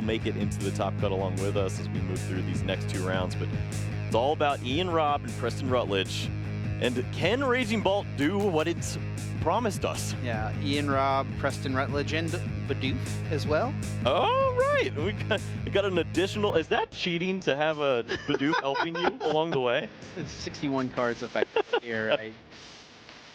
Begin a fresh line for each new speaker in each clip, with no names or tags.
make it into the top cut along with us as we move through these next 2 rounds. But it's all about Ian Robb and Preston Rutledge. And can Raging Bolt do what it's promised us?
Yeah, Ian Robb, Preston Rutledge, and Bidoof as well.
Oh, right. We got an additional. Is that cheating to have a Bidoof helping you along the way?
It's 61 cards effective here.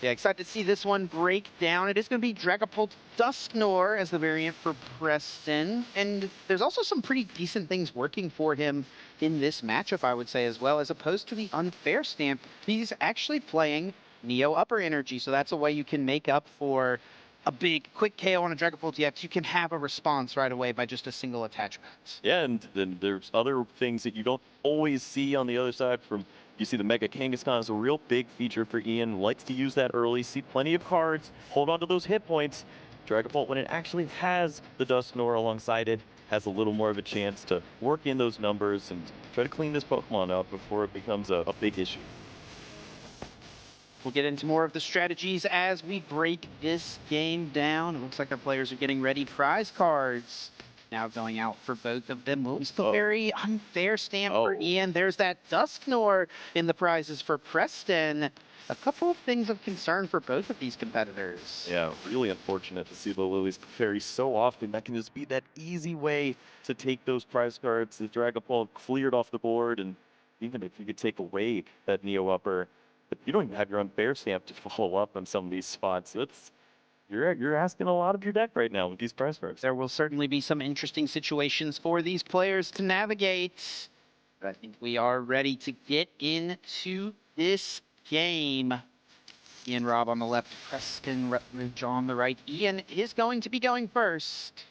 Yeah, excited to see this one break down. It is going to be Dragapult Dusknoir as the variant for Preston. And there's also some pretty decent things working for him in this matchup, I would say, as well, as opposed to the unfair stamp. He's actually playing Neo Upper Energy, so that's a way you can make up for a big quick KO on a Dragapult EX. You can have a response right away by just a single attachment.
Yeah, and then there's other things that you don't always see on the other side from. You see the Mega Kangaskhan is a real big feature for Ian. Likes to use that early, see plenty of cards, hold on to those hit points. Dragapult, when it actually has the Dusknoir alongside it, has a little more of a chance to work in those numbers and try to clean this Pokemon up before it becomes a big issue.
We'll get into more of the strategies as we break this game down. It looks like our players are getting ready. Prize cards now going out for both of them. It's the very unfair stamp for Ian. There's that Dusknoir in the prizes for Preston. A couple of things of concern for both of these competitors.
Yeah, really unfortunate to see the Lilies Clefairy so often. That can just be that easy way to take those prize cards. The Dragapult cleared off the board, and even if you could take away that Neo Upper, but you don't even have your unfair stamp to follow up on some of these spots. You're asking a lot of your deck right now with these prize cards.
There will certainly be some interesting situations for these players to navigate. But I think we are ready to get into this game. Ian Robb on the left, Preston Rutledge on the right. Ian is going to be going first.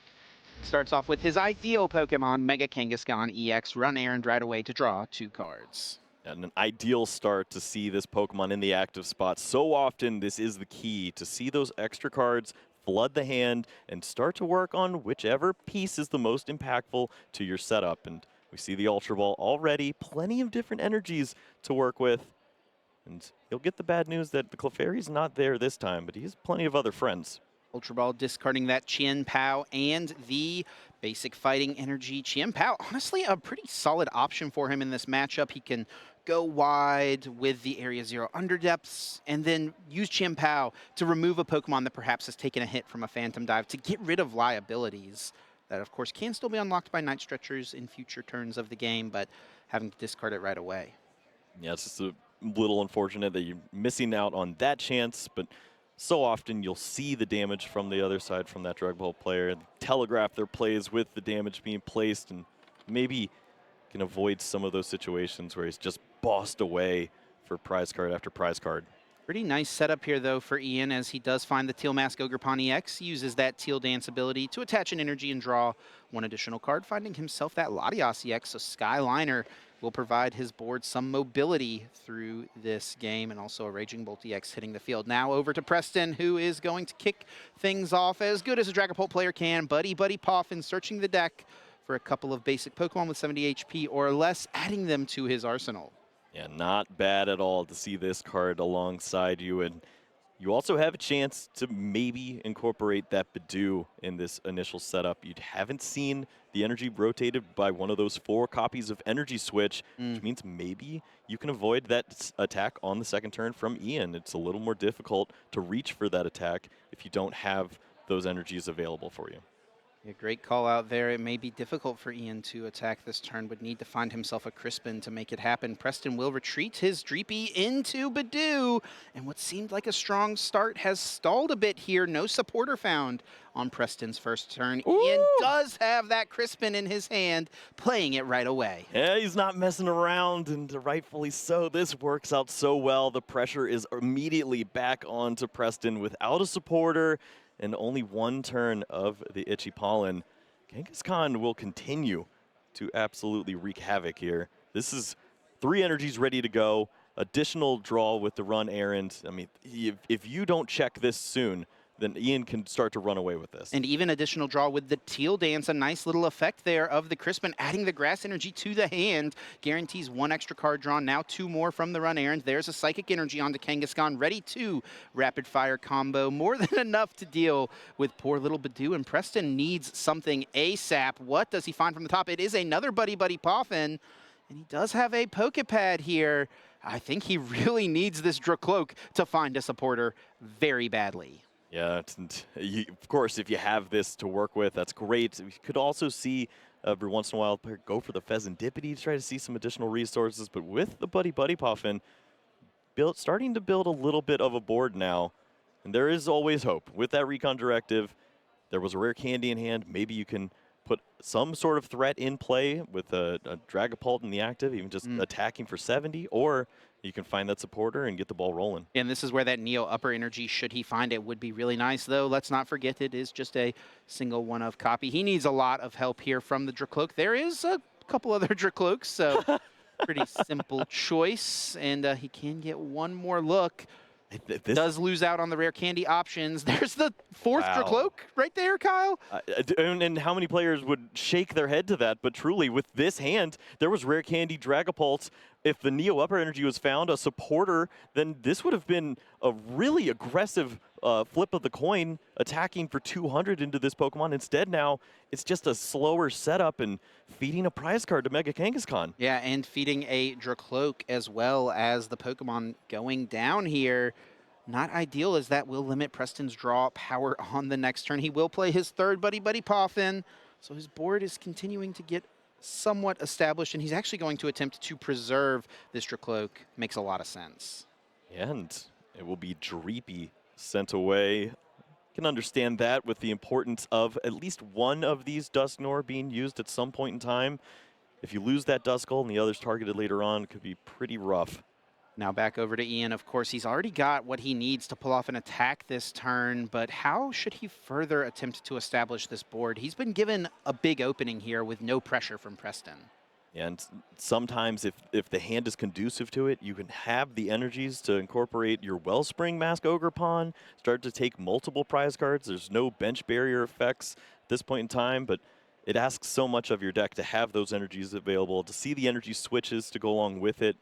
Starts off with his ideal Pokemon, Mega Kangaskhan EX. Run errand right away to draw 2 cards.
And an ideal start to see this Pokemon in the active spot. So often, this is the key, to see those extra cards, flood the hand, and start to work on whichever piece is the most impactful to your setup. And we see the Ultra Ball already, plenty of different energies to work with. And you'll get the bad news that the Clefairy's not there this time, but he has plenty of other friends.
Ultra Ball discarding that Chien Pao and the basic fighting energy. Chien Pao, honestly, a pretty solid option for him in this matchup. He can go wide with the Area 0 underdepths and then use Chien Pao to remove a Pokemon that perhaps has taken a hit from a Phantom Dive to get rid of liabilities that, of course, can still be unlocked by Night Stretchers in future turns of the game, but having to discard it right away.
Yeah, it's just a little unfortunate that you're missing out on that chance, but so often you'll see the damage from the other side from that Dragapult player, telegraph their plays with the damage being placed, and maybe can avoid some of those situations where he's just bossed away for prize card after prize card.
Pretty nice setup here, though, for Ian, as he does find the Teal Mask Ogerpon EX, uses that Teal Dance ability to attach an energy and draw 1 additional card, finding himself that Latias EX, so Skyliner will provide his board some mobility through this game, and also a Raging Bolt EX hitting the field. Now over to Preston, who is going to kick things off as good as a Dragapult player can. Buddy Poffin searching the deck for a couple of basic Pokemon with 70 HP or less, adding them to his arsenal.
Yeah, not bad at all to see this card alongside you, and you also have a chance to maybe incorporate that Bidoof in this initial setup. You haven't seen the energy rotated by one of those 4 copies of Energy Switch, which means maybe you can avoid that attack on the second turn from Ian. It's a little more difficult to reach for that attack if you don't have those energies available for you.
A great call out there. It may be difficult for Ian to attack this turn, would need to find himself a Crispin to make it happen. Preston will retreat his Dreepy into Bidoof, and what seemed like a strong start has stalled a bit here. No supporter found on Preston's first turn. Ooh. Ian does have that Crispin in his hand, playing it right away.
Yeah, he's not messing around, and rightfully so. This works out so well. The pressure is immediately back onto Preston without a supporter, and only 1 turn of the Itchy Pollen. Kangaskhan will continue to absolutely wreak havoc here. This is 3 energies ready to go. Additional draw with the run errand. I mean, if you don't check this soon, then Ian can start to run away with this.
And even additional draw with the Teal Dance, a nice little effect there of the Crispin, adding the grass energy to the hand, guarantees 1 extra card drawn, now 2 more from the run errand. There's a Psychic Energy onto Kangaskhan, ready to rapid fire combo. More than enough to deal with poor little Badoo, and Preston needs something ASAP. What does he find from the top? It is another Buddy Buddy Poffin, and he does have a Pokepad here. I think he really needs this Dracloak to find a supporter very badly.
Yeah, of course, if you have this to work with, that's great. You could also see every once in a while go for the Pheasantipity to try to see some additional resources. But with the Buddy Buddy Puffin, starting to build a little bit of a board now, and there is always hope. With that Recon Directive, there was a rare candy in hand. Maybe you can put some sort of threat in play with a Dragapult in the active, even just attacking for 70, or you can find that supporter and get the ball rolling.
And this is where that Neo upper energy, should he find it, would be really nice, though. Let's not forget it is just a single one-of copy. He needs a lot of help here from the Dracloak. There is a couple other Dracloaks, so pretty simple choice. And he can get one more look. Does lose out on the rare candy options. There's the 4th Dracloak right there, Kyle.
And how many players would shake their head to that? But truly, with this hand, there was rare candy Dragapult. If the Neo upper energy was found, a supporter, then this would have been a really aggressive flip of the coin, attacking for 200 into this Pokemon. Instead, now it's just a slower setup and feeding a prize card to Mega Kangaskhan.
Yeah, and feeding a Dracloak as well as the Pokemon going down here. Not ideal, as that will limit Preston's draw power on the next turn. He will play his 3rd Buddy Buddy Poffin, so his board is continuing to get somewhat established, and he's actually going to attempt to preserve this Dracloak. Makes a lot of sense.
And it will be Dreepy sent away. Can understand that with the importance of at least one of these Dusknoir being used at some point in time. If you lose that Duskull and the other's targeted later on, it could be pretty rough.
Now back over to Ian. Of course, he's already got what he needs to pull off an attack this turn, but how should he further attempt to establish this board? He's been given a big opening here with no pressure from Preston.
And sometimes if the hand is conducive to it, you can have the energies to incorporate your Wellspring Mask Ogerpon, start to take multiple prize cards. There's no bench barrier effects at this point in time, but it asks so much of your deck to have those energies available, to see the energy switches to go along with it.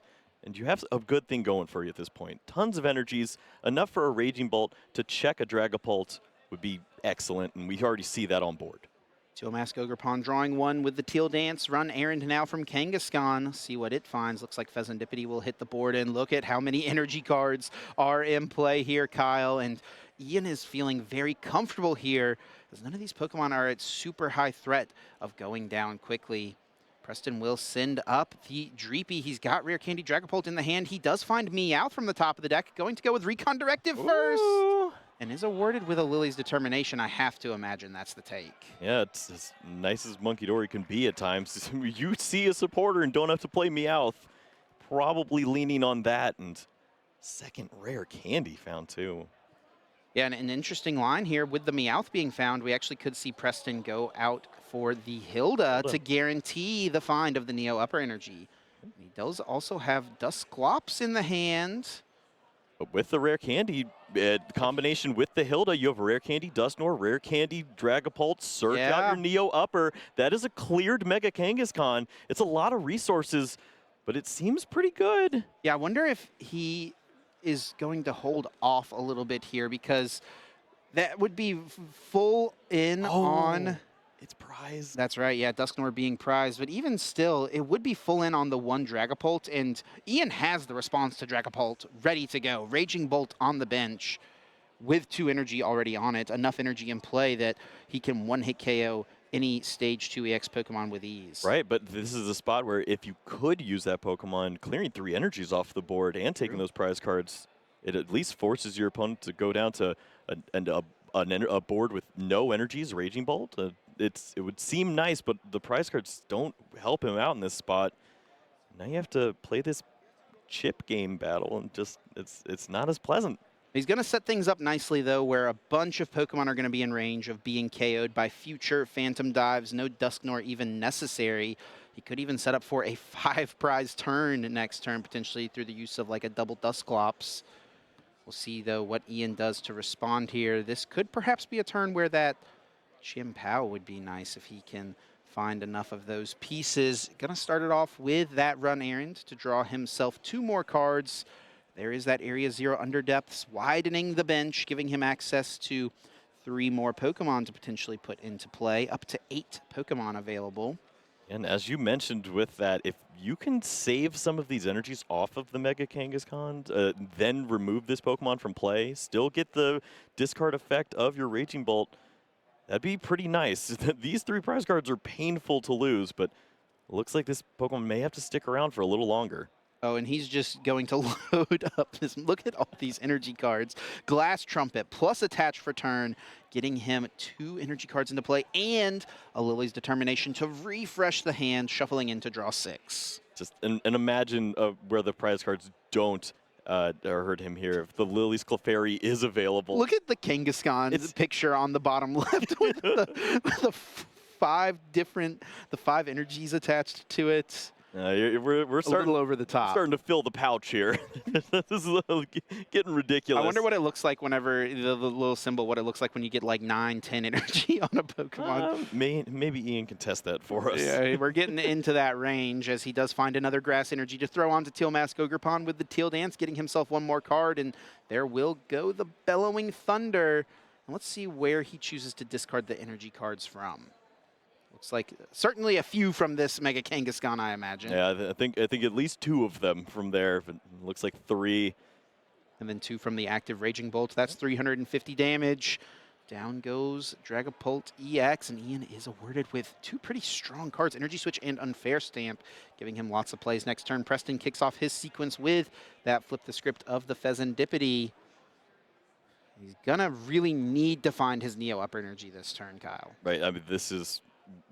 And you have a good thing going for you at this point. Tons of energies, enough for a Raging Bolt to check a Dragapult would be excellent, and we already see that on board.
Teal Mask Ogerpon drawing one with the Teal Dance. Run errand now from Kangaskhan. See what it finds. Looks like Pheasantipity will hit the board, and look at how many energy cards are in play here, Kyle. And Ian is feeling very comfortable here, as none of these Pokemon are at super high threat of going down quickly. Preston will send up the Dreepy. He's got Rare Candy Dragapult in the hand. He does find Meowth from the top of the deck. Going to go with Recon Directive first. And is awarded with a Lily's Determination. I have to imagine that's the take.
Yeah, it's as nice as Monkey Dory can be at times. You see a supporter and don't have to play Meowth. Probably leaning on that. And 2nd rare candy found too.
Yeah, and an interesting line here with the Meowth being found. We actually could see Preston go out for the Hilda to guarantee the find of the Neo upper energy. He does also have Dusclops in the hand.
But with the rare candy combination with the Hilda, you have rare candy Dusknoir, rare candy Dragapult, search out your Neo upper. That is a cleared Mega Kangaskhan. It's a lot of resources, but it seems pretty good.
Yeah, I wonder if he is going to hold off a little bit here, because that would be full in on...
It's prized.
That's right, yeah, Dusknoir being prized. But even still, it would be full in on the one Dragapult, and Ian has the response to Dragapult ready to go. Raging Bolt on the bench with 2 energy already on it. Enough energy in play that he can one-hit KO any Stage 2 EX Pokemon with ease.
Right, but this is a spot where if you could use that Pokemon, clearing 3 energies off the board and taking those prize cards, it at least forces your opponent to go down to a board with no energies, Raging Bolt. It would seem nice, but the prize cards don't help him out in this spot. Now you have to play this chip game battle, and just it's not as pleasant.
He's going to set things up nicely, though, where a bunch of Pokemon are going to be in range of being KO'd by future Phantom Dives. No Dusknoir even necessary. He could even set up for a 5-prize turn next turn, potentially through the use of like a double Dusclops. We'll see, though, what Ian does to respond here. This could perhaps be a turn where that Chim Pao would be nice if he can find enough of those pieces. Gonna start it off with that run errand to draw himself 2 more cards. There is that Area 0 Underdepths, widening the bench, giving him access to 3 more Pokemon to potentially put into play, up to 8 Pokemon available.
And as you mentioned with that, if you can save some of these energies off of the Mega Kangaskhan, then remove this Pokemon from play, still get the discard effect of your Raging Bolt, that'd be pretty nice. These 3 prize cards are painful to lose, but it looks like this Pokemon may have to stick around for a little longer.
Oh, and he's just going to load up this. Look at all these energy cards. Glass Trumpet plus Attach for turn, getting him 2 energy cards into play and a Lily's Determination to refresh the hand, shuffling in to draw 6.
Just and imagine where the prize cards don't hurt him here. If the Lily's Clefairy is available.
Look at the Kangaskhan picture on the bottom left with the 5 energies attached to it.
We're starting
a little over the top.
Starting to fill the pouch here. This is getting ridiculous.
I wonder what it looks like whenever the little symbol. What it looks like when you get like 9, 10 energy on a Pokemon.
Maybe Ian can test that for us.
Yeah, we're getting into that range as he does find another grass energy to throw onto Teal Mask Ogerpon with the Teal Dance, getting himself 1 more card, and there will go the Bellowing Thunder. And let's see where he chooses to discard the energy cards from. Looks like certainly a few from this Mega Kangaskhan, I imagine.
Yeah, I think at least 2 of them from there. But it looks like 3.
And then 2 from the active Raging Bolt. That's 350 damage. Down goes Dragapult EX, and Ian is awarded with 2 pretty strong cards, Energy Switch and Unfair Stamp, giving him lots of plays. Next turn, Preston kicks off his sequence with that Flip the Script of the Pheasantipity. He's gonna really need to find his Neo Upper Energy this turn, Kyle.
Right, I mean, this is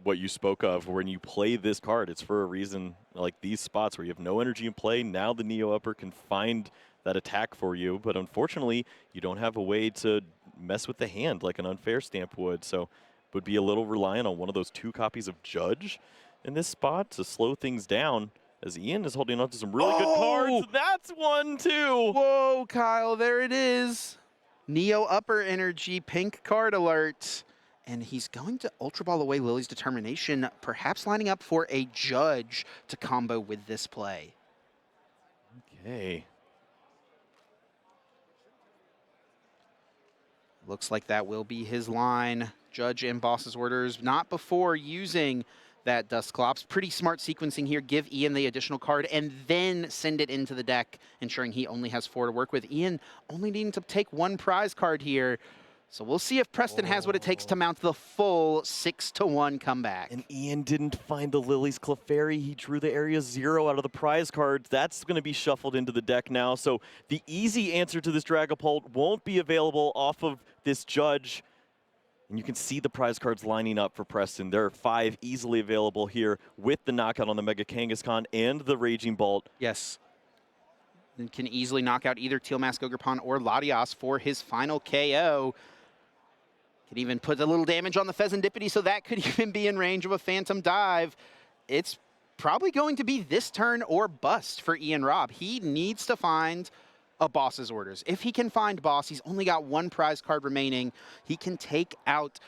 what you spoke of. When you play this card, it's for a reason. Like these spots where you have no energy in play, now the Neo Upper can find that attack for you, but unfortunately you don't have a way to mess with the hand like an Unfair Stamp would, so would be a little reliant on one of those 2 copies of Judge in this spot to slow things down, as Ian is holding on to some really good cards. That's 1 too.
Whoa, Kyle, there it is. Neo Upper Energy, pink card alert. And he's going to Ultra Ball away Lily's Determination, perhaps lining up for a Judge to combo with this play.
Okay.
Looks like that will be his line. Judge and Boss's Orders, not before using that Dusclops. Pretty smart sequencing here. Give Ian the additional card and then send it into the deck, ensuring he only has 4 to work with. Ian only needing to take 1 prize card here. So we'll see if Preston has what it takes to mount the full 6-1 comeback.
And Ian didn't find the Lily's Clefairy. He drew the Area 0 out of the prize cards. That's going to be shuffled into the deck now. So the easy answer to this Dragapult won't be available off of this Judge. And you can see the prize cards lining up for Preston. There are 5 easily available here with the knockout on the Mega Kangaskhan and the Raging Bolt.
Yes. And can easily knock out either Teal Mask Ogerpon or Latias for his final KO. Could even put a little damage on the Pheasantipity, so that could even be in range of a Phantom Dive. It's probably going to be this turn or bust for Ian Robb. He needs to find a Boss's Orders. If he can find Boss, he's only got 1 prize card remaining. He can take out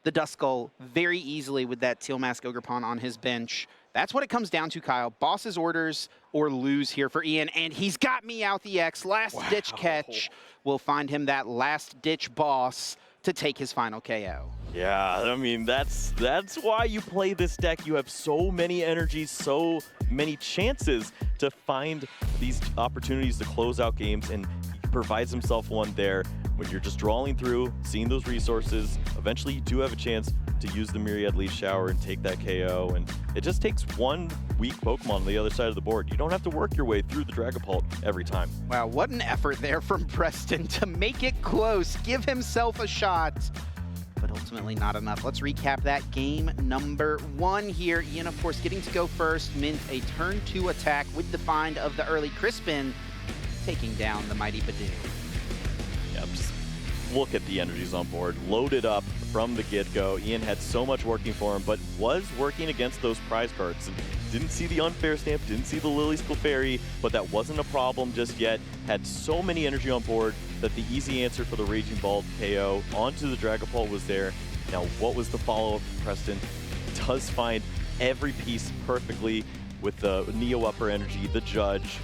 the Duskull very easily with that Teal Mask Ogerpon on his bench. That's what it comes down to, Kyle. Boss's Orders or lose here for Ian, and he's got Meowth EX. Last-ditch catch will find him that last-ditch boss to take his final KO.
Yeah, I mean, that's why you play this deck. You have so many energies, so many chances to find these opportunities to close out games, and he provides himself one there. When you're just drawing through, seeing those resources, eventually you do have a chance to use the Myriad Leaf Shower and take that KO, and it just takes 1 weak Pokemon on the other side of the board. You don't have to work your way through the Dragapult every time.
Wow, what an effort there from Preston to make it close, give himself a shot, but ultimately not enough. Let's recap that game number 1 here. Ian, of course, getting to go first, mint a turn 2 attack with the find of the early Crispin, taking down the mighty Badoo.
Yep, just look at the energies on board, loaded up from the get-go. Ian had so much working for him, but was working against those prize cards and Didn't see the unfair stamp, didn't see the Lily's Clefairy, but that wasn't a problem just yet. Had so many energy on board that the easy answer for the Raging Ball KO onto the Dragapult was there. Now, what was the follow-up for Preston? Does find every piece perfectly with the Neo Upper Energy, the Judge,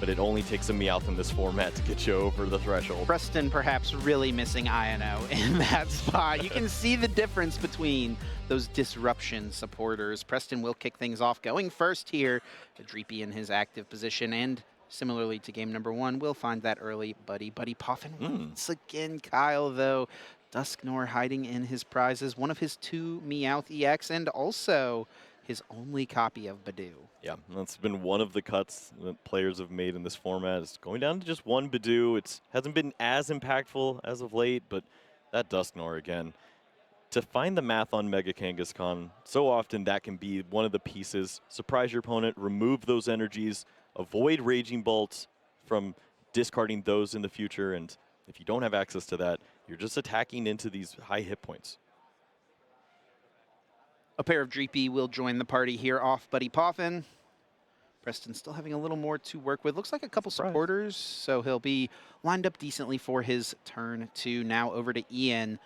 but it only takes a Meowth in this format to get you over the threshold.
Preston perhaps really missing Ino in that spot. You can see the difference between those disruption supporters. Preston will kick things off going first here. Dreepy in his active position, and similarly to game number 1, we'll find that early Buddy Puffin. Once again, Kyle, though, Dusknoir hiding in his prizes, one of his 2 Meowth EX, and also his only copy of Badoo.
Yeah, that's been one of the cuts that players have made in this format. It's going down to just one Badoo. It hasn't been as impactful as of late, but that Dusknoir again. To find the math on Mega Kangaskhan, so often that can be one of the pieces. Surprise your opponent, remove those energies, avoid Raging Bolts from discarding those in the future, and if you don't have access to that, you're just attacking into these high hit points.
A pair of Dreepy will join the party here off Buddy Poffin. Preston still having a little more to work with. Looks like a couple supporters, so he'll be lined up decently for his turn 2. Now over to Ian.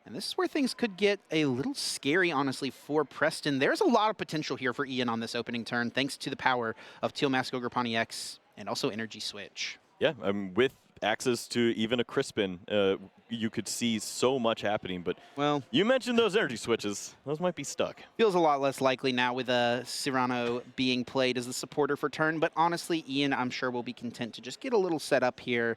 And this is where things could get a little scary, honestly, for Preston. There's a lot of potential here for Ian on this opening turn, thanks to the power of Teal Mask Ogre Pawny X and also Energy Switch.
Yeah, with access to even a Crispin, you could see so much happening, but
well,
you mentioned those energy switches. Those might be stuck.
Feels a lot less likely now with Cyrano being played as the supporter for turn, but honestly, Ian, I'm sure, will be content to just get a little set up here.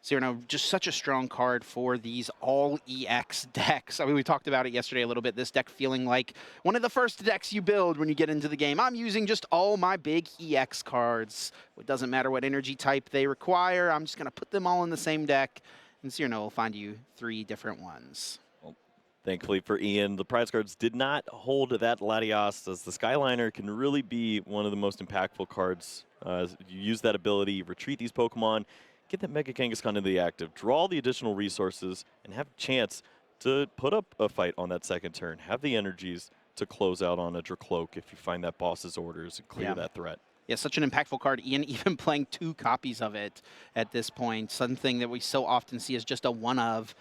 Cyrano, just such a strong card for these all EX decks. I mean, we talked about it yesterday a little bit. This deck feeling like one of the first decks you build when you get into the game. I'm using just all my big EX cards. It doesn't matter what energy type they require. I'm just going to put them all in the same deck, and Cyrano will find you 3 different ones.
Well, thankfully for Ian, the prize cards did not hold that Latias, as the Skyliner can really be one of the most impactful cards. You use that ability, retreat these Pokemon, get that Mega Kangaskhan into the active, draw the additional resources, and have a chance to put up a fight on that second turn. Have the energies to close out on a Dracloak if you find that boss's orders and clear that threat. Yeah,
such an impactful card. Ian even playing 2 copies of it at this point. Something that we so often see as just a one of.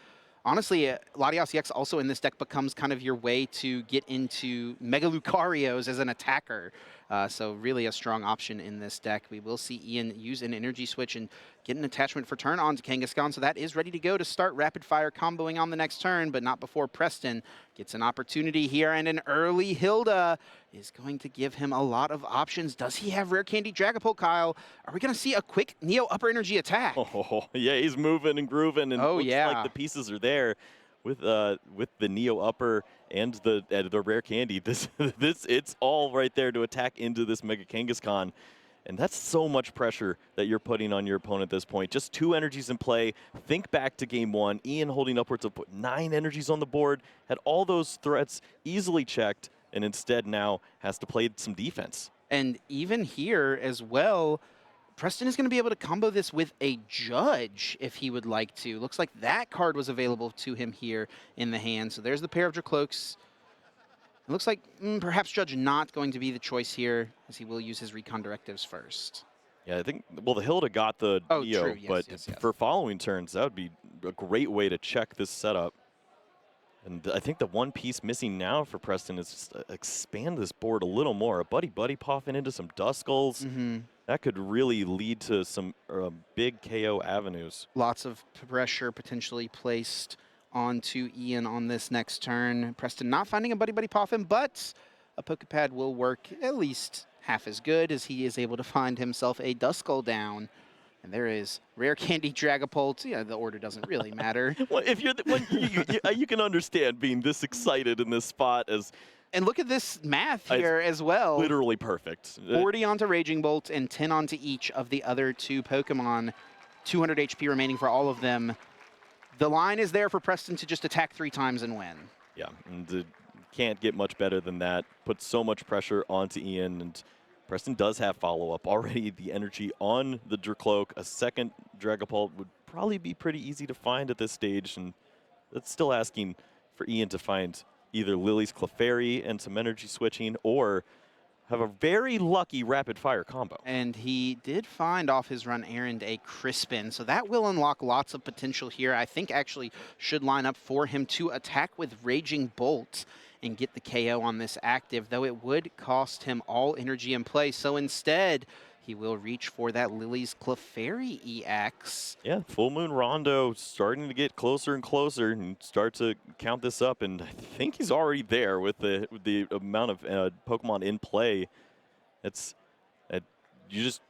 Honestly, Latias EX also in this deck becomes kind of your way to get into Mega Lucarios as an attacker. So really a strong option in this deck. We will see Ian use an energy switch and get an attachment for turn onto Kangaskhan. So that is ready to go to start rapid fire comboing on the next turn, but not before Preston gets an opportunity here. And an early Hilda is going to give him a lot of options. Does he have Rare Candy Dragapult, Kyle? Are we going to see a quick Neo Upper Energy attack?
Oh, yeah, he's moving and grooving, and looks like the pieces are there with the Neo Upper and the Rare Candy. This it's all right there to attack into this Mega Kangaskhan. And that's so much pressure that you're putting on your opponent at this point. Just 2 energies in play. Think back to game 1. Ian holding upwards of 9 energies on the board, had all those threats easily checked, and instead now has to play some defense.
And even here as well, Preston is going to be able to combo this with a Judge if he would like to. Looks like that card was available to him here in the hand. So there's the pair of Dracloaks. It looks like perhaps Judge not going to be the choice here, as he will use his Recon Directives first.
Yeah, I think, well, the Hilda got the Neo, but for following turns, that would be a great way to check this setup. And I think the one piece missing now for Preston is just expand this board a little more. A Buddy popping into some Duskulls. That could really lead to some big KO avenues.
Lots of pressure potentially placed onto Ian on this next turn. Preston not finding a Buddy Poffin, but a Pokepad will work at least half as good, as he is able to find himself a Duskull down. And there is Rare Candy Dragapult. Yeah, the order doesn't really matter.
Well, if you're you can understand being this excited in this spot as.
And look at this math here as well.
Literally perfect.
40 onto Raging Bolt and 10 onto each of the other 2 Pokemon. 200 HP remaining for all of them. The line is there for Preston to just attack 3 times and win.
Yeah, and can't get much better than that. Puts so much pressure onto Ian, and Preston does have follow-up already. The energy on the Dracloak. A second Dragapult would probably be pretty easy to find at this stage, and that's still asking for Ian to find either Lily's Clefairy and some energy switching, or have a very lucky rapid fire combo.
And he did find off his run errand a Crispin, so that will unlock lots of potential here. I think actually should line up for him to attack with Raging Bolt and get the KO on this active, though it would cost him all energy in play. So instead, he will reach for that Lily's Clefairy EX.
Yeah, Full Moon Rondo starting to get closer and closer and start to count this up, and I think he's already there with the amount of Pokemon in play. It's you just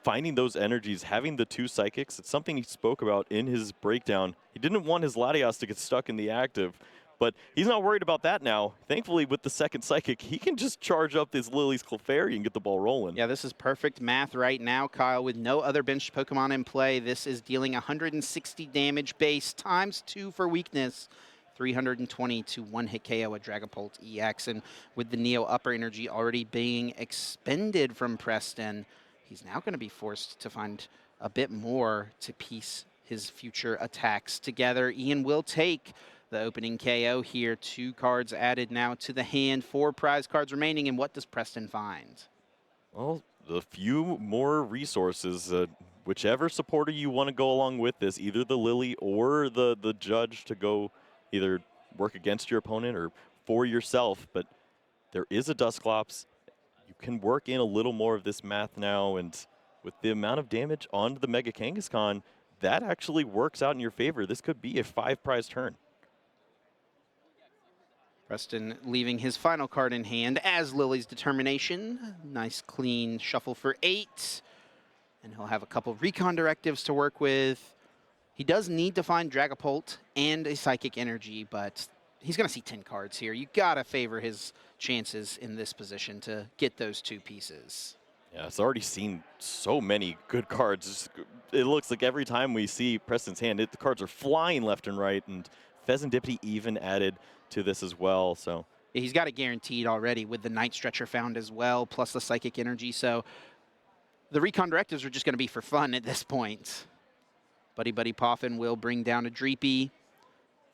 finding those energies, having the 2 Psychics. It's something he spoke about in his breakdown. He didn't want his Latias to get stuck in the active, but he's not worried about that now. Thankfully, with the 2nd Psychic, he can just charge up his Lily's Clefairy and get the ball rolling.
Yeah, this is perfect math right now, Kyle. With no other benched Pokemon in play, this is dealing 160 damage base times 2 for weakness. 320 to 1-hit KO a Dragapult EX. And with the Neo Upper Energy already being expended from Preston, he's now going to be forced to find a bit more to piece his future attacks together. Ian will take the opening KO here. 2 cards added now to the hand, 4 prize cards remaining. And what does Preston find?
Well, a few more resources. Whichever supporter you want to go along with this, either the Lily or the Judge to go either work against your opponent or for yourself. But there is a Dusclops. You can work in a little more of this math now, and with the amount of damage onto the Mega Kangaskhan, that actually works out in your favor. This could be a 5-prize turn.
Preston leaving his final card in hand as Lily's Determination. Nice clean shuffle for 8. And he'll have a couple recon directives to work with. He does need to find Dragapult and a Psychic Energy, but he's going to see 10 cards here. You got to favor his chances in this position to get those 2 pieces.
Yeah, it's already seen so many good cards. It looks like every time we see Preston's hand, the cards are flying left and right, and Pheasantipity even added to this as well. So
he's got it guaranteed already with the Night Stretcher found as well, plus the Psychic Energy. So the recon directives are just going to be for fun at this point. Buddy Poffin will bring down a Dreepy.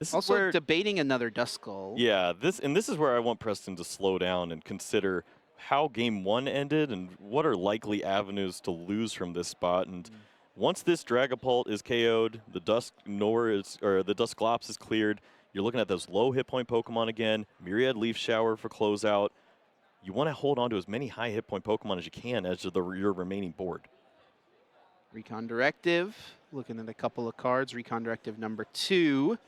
this
Also
is where,
debating another Duskull.
yeah, this is where I want Preston to slow down and consider how game 1 ended and what are likely avenues to lose from this spot. And once this Dragapult is KO'd, the Dusclops is cleared, you're looking at those low hit point Pokemon again, Myriad Leaf Shower for closeout. You want to hold on to as many high hit point Pokemon as you can as your remaining board.
Recon Directive, looking at a couple of cards. Recon Directive number 2.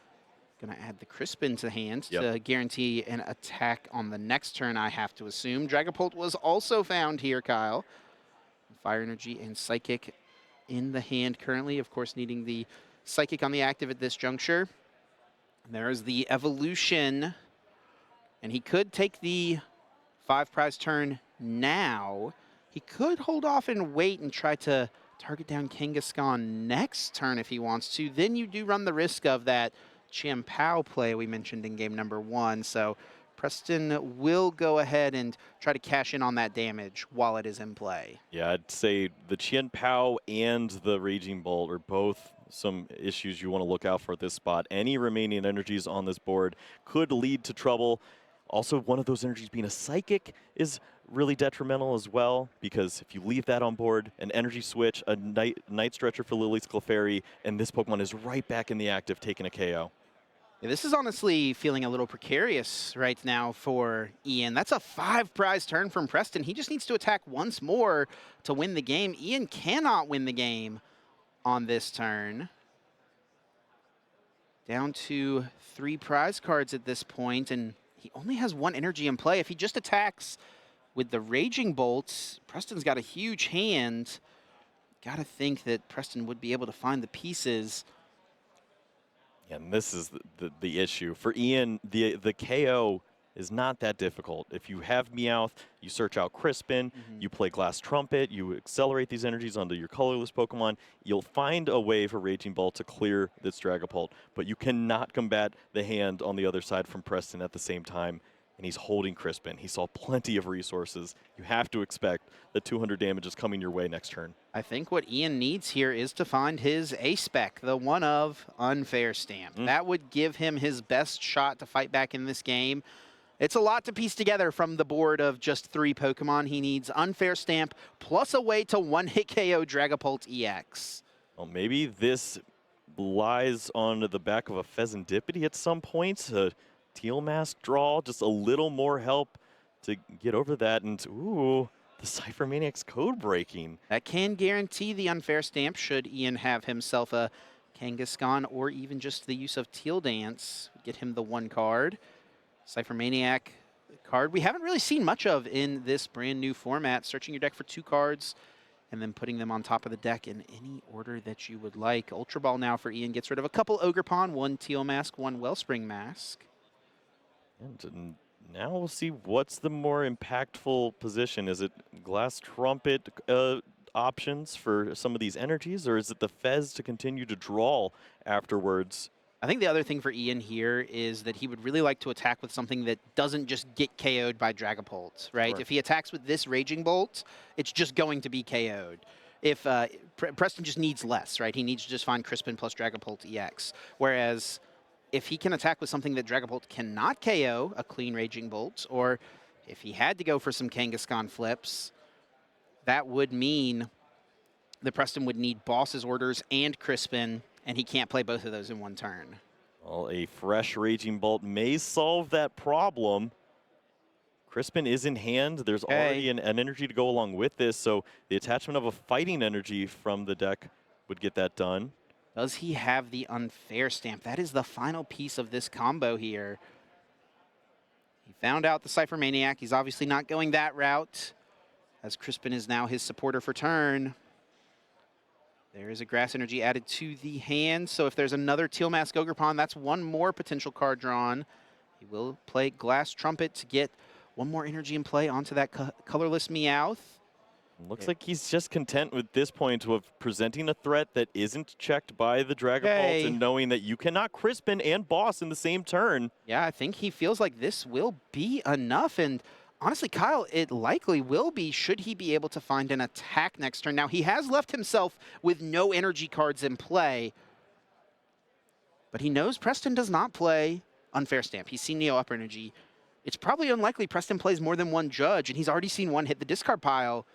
Going to add the Crispin to hand to guarantee an attack on the next turn, I have to assume. Dragapult was also found here, Kyle. Fire Energy and Psychic in the hand currently. Of course, needing the Psychic on the active at this juncture. There's the Evolution. And he could take the 5-prize turn now. He could hold off and wait and try to target down Kangaskhan next turn if he wants to. Then you do run the risk of that Chien-Pao play we mentioned in game number 1. So Preston will go ahead and try to cash in on that damage while it is in play.
Yeah, I'd say the Chien-Pao and the Raging Bolt are both some issues you want to look out for at this spot. Any remaining energies on this board could lead to trouble. Also, one of those energies being a Psychic is really detrimental as well, because if you leave that on board, an energy switch, a night Stretcher for Lily's Clefairy, and this Pokemon is right back in the active taking a KO.
Yeah, this is honestly feeling a little precarious right now for Ian. That's a 5-prize turn from Preston. He just needs to attack once more to win the game. Ian cannot win the game on this turn. Down to 3 prize cards at this point, and he only has 1 energy in play. If he just attacks with the Raging Bolts, Preston's got a huge hand. Got to think that Preston would be able to find the pieces.
And this is the issue. For Ian, the KO is not that difficult. If you have Meowth, you search out Crispin, you play Glass Trumpet, you accelerate these energies onto your colorless Pokemon, you'll find a way for Raging Bolt to clear this Dragapult. But you cannot combat the hand on the other side from Preston at the same time. And he's holding Crispin. He saw plenty of resources. You have to expect that 200 damage is coming your way next turn.
I think what Ian needs here is to find his A-Spec, the one of Unfair Stamp. That would give him his best shot to fight back in this game. It's a lot to piece together from the board of just 3 Pokemon. He needs Unfair Stamp plus a way to one-hit KO Dragapult EX.
Well, maybe this lies on the back of a Pheasantipity at some point. A Teal Mask draw, just a little more help to get over that. And, ooh, the Cypher Maniac's code breaking.
That can guarantee the Unfair Stamp should Ian have himself a Kangaskhan or even just the use of Teal Dance. Get him the 1 card. Cypher Maniac card we haven't really seen much of in this brand new format. Searching your deck for 2 cards and then putting them on top of the deck in any order that you would like. Ultra Ball now for Ian gets rid of a couple Ogerpon, 1 Teal Mask, 1 Wellspring Mask.
And now we'll see what's the more impactful position. Is it Glass Trumpet options for some of these energies, or is it the Fez to continue to draw afterwards?
I think the other thing for Ian here is that he would really like to attack with something that doesn't just get KO'd by Dragapult, right?
Sure.
If he attacks with this Raging Bolt, it's just going to be KO'd. If Preston just needs less, right? He needs to just find Crispin plus Dragapult EX. Whereas if he can attack with something that Dragapult cannot KO, a clean Raging Bolt, or if he had to go for some Kangaskhan flips, that would mean that Preston would need Boss's Orders and Crispin, and he can't play both of those in 1 turn.
Well, a fresh Raging Bolt may solve that problem. Crispin is in hand. There's already an energy to go along with this, so the attachment of a fighting energy from the deck would get that done.
Does he have the Unfair Stamp? That is the final piece of this combo here. He found out the Cypher Maniac. He's obviously not going that route, as Crispin is now his supporter for turn. There is a Grass Energy added to the hand, so if there's another Teal Mask Ogerpon, that's 1 more potential card drawn. He will play Glass Trumpet to get 1 more energy in play onto that colorless Meowth.
Looks like he's just content with this point of presenting a threat that isn't checked by the Dragapult and knowing that you cannot Crispin and Boss in the same turn.
Yeah, I think he feels like this will be enough, and honestly, Kyle, it likely will be should he be able to find an attack next turn. Now, he has left himself with no energy cards in play, but he knows Preston does not play Unfair Stamp. He's seen Neo Upper Energy. It's probably unlikely Preston plays more than 1 Judge, and he's already seen 1 hit the discard pile.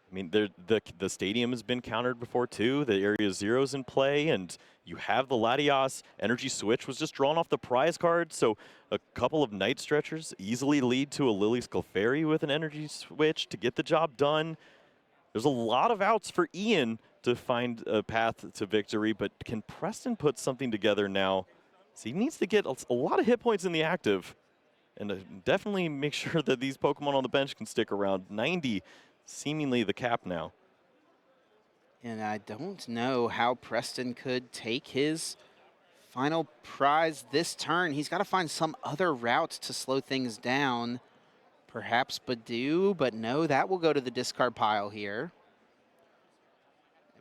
I mean, the stadium has been countered before, too. The Area Zero's in play, and you have the Latios. Energy Switch was just drawn off the prize card, so a couple of Night Stretchers easily lead to a Lily's Clefairy with an Energy Switch to get the job done. There's a lot of outs for Ian to find a path to victory, but can Preston put something together now? So he needs to get a lot of hit points in the active, and definitely make sure that these Pokemon on the bench can stick around. 90 seemingly the cap now.
And I don't know how Preston could take his final prize this turn. He's got to find some other route to slow things down. Perhaps Badoo, but no, that will go to the discard pile here.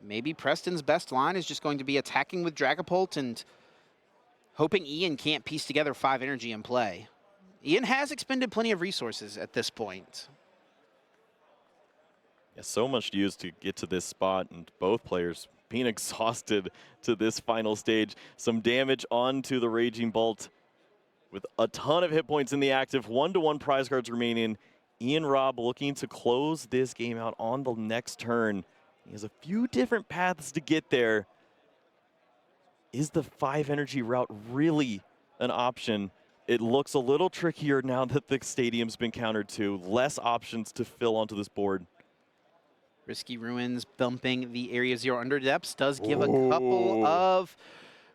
Maybe Preston's best line is just going to be attacking with Dragapult and hoping Ian can't piece together 5 energy in play. Ian has expended plenty of resources at this point.
Yeah, so much to use to get to this spot, and both players being exhausted to this final stage. Some damage onto the Raging Bolt with a ton of hit points in the active. 1-to-1 prize cards remaining. Ian Robb looking to close this game out on the next turn. He has a few different paths to get there. Is the 5 energy route really an option? It looks a little trickier now that the stadium's been countered to. Less options to fill onto this board.
Risky Ruins bumping the Area Zero under depths does give a couple of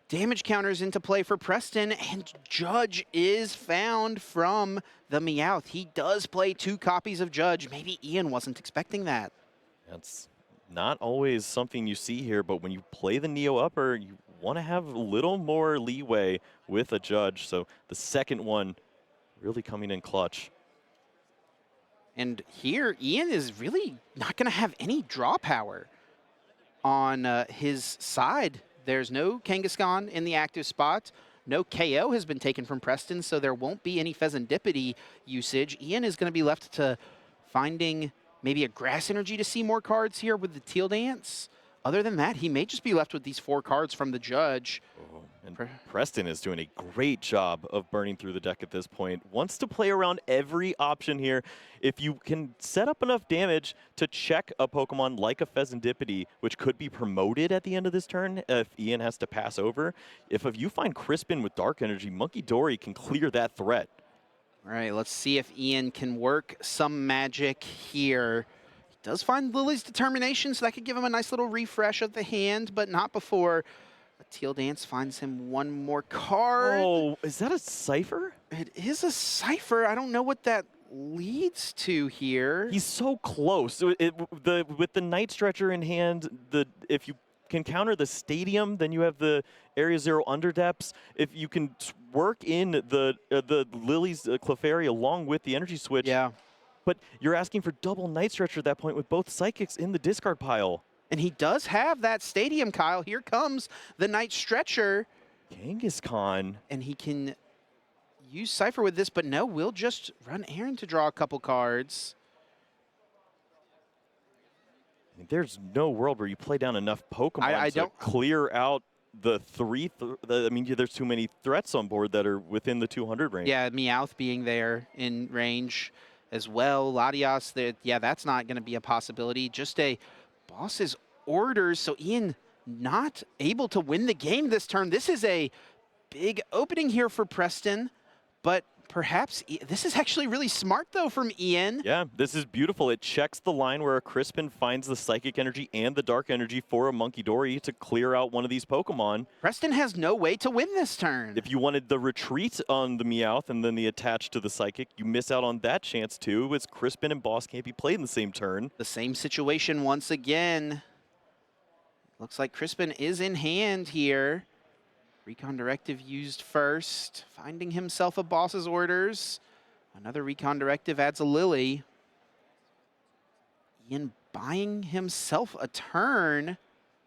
damage counters into play for Preston, and Judge is found from the Meowth. He does play 2 copies of Judge. Maybe Ian wasn't expecting that.
That's not always something you see here, but when you play the Neo Upper, you want to have a little more leeway with a Judge. So the second one really coming in clutch.
And here, Ian is really not going to have any draw power on his side. There's no Kangaskhan in the active spot. No KO has been taken from Preston, so there won't be any Pheasantipity usage. Ian is going to be left to finding maybe a Grass Energy to see more cards here with the Teal Dance, Other than that, he may just be left with these 4 cards from the judge.
Oh, and Preston is doing a great job of burning through the deck at this point. Wants to play around every option here. If you can set up enough damage to check a Pokemon like a Pheasantipity, which could be promoted at the end of this turn if Ian has to pass over, if you find Crispin with Dark Energy, Monkey Dory can clear that threat.
All right, let's see if Ian can work some magic here. He does find Lily's Determination, so that could give him a nice little refresh of the hand, but not before a Teal Dance finds him one more card.
Oh, is that a Cypher?
It is a Cypher. I don't know what that leads to here.
He's so close. With the Night Stretcher in hand, if you can counter the Stadium, then you have the Area 0 Underdepths. If you can work in the Lily's Clefairy along with the Energy Switch.
Yeah.
But you're asking for double Night Stretcher at that point with both Psychics in the discard pile.
And he does have that Stadium, Kyle. Here comes the Night Stretcher.
Kangaskhan.
And he can use Cypher with this, but no, we'll just run Aaron to draw a couple cards.
I mean, there's no world where you play down enough Pokemon to clear out the I mean, there's too many threats on board that are within the 200 range.
Yeah, Meowth being there in range as well. Latias, yeah, that's not going to be a possibility. Just a boss's orders. So Ian not able to win the game this turn. This is a big opening here for Preston, but perhaps this is actually really smart, though, from Ian.
Yeah, this is beautiful. It checks the line where a Crispin finds the Psychic Energy and the Dark Energy for a Monkey Dory to clear out one of these Pokemon.
Preston has no way to win this turn.
If you wanted the retreat on the Meowth and then the attach to the Psychic, you miss out on that chance, too, as Crispin and Boss can't be played in the same turn.
The same situation once again. Looks like Crispin is in hand here. Recon Directive used first, finding himself a boss's orders. Another Recon Directive adds a Lily. Ian buying himself a turn.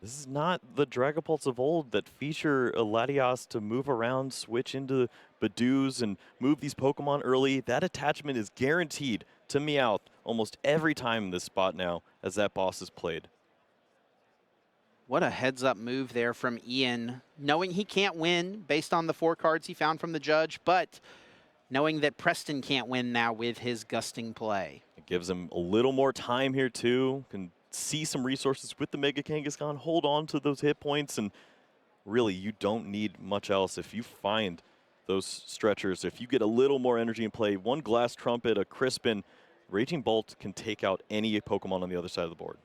This is not the Dragapults of old that feature a Latias to move around, switch into Badoos, and move these Pokemon early. That attachment is guaranteed to Meowth almost every time in this spot now as that boss is played.
What a heads-up move there from Ian, knowing he can't win based on the 4 cards he found from the judge, but knowing that Preston can't win now with his gusting play.
It gives him a little more time here, too. Can see some resources with the Mega Kangaskhan, hold on to those hit points, and really, you don't need much else. If you find those stretchers, if you get a little more energy in play, one Glass Trumpet, a Crispin, Raging Bolt can take out any Pokemon on the other side of the board.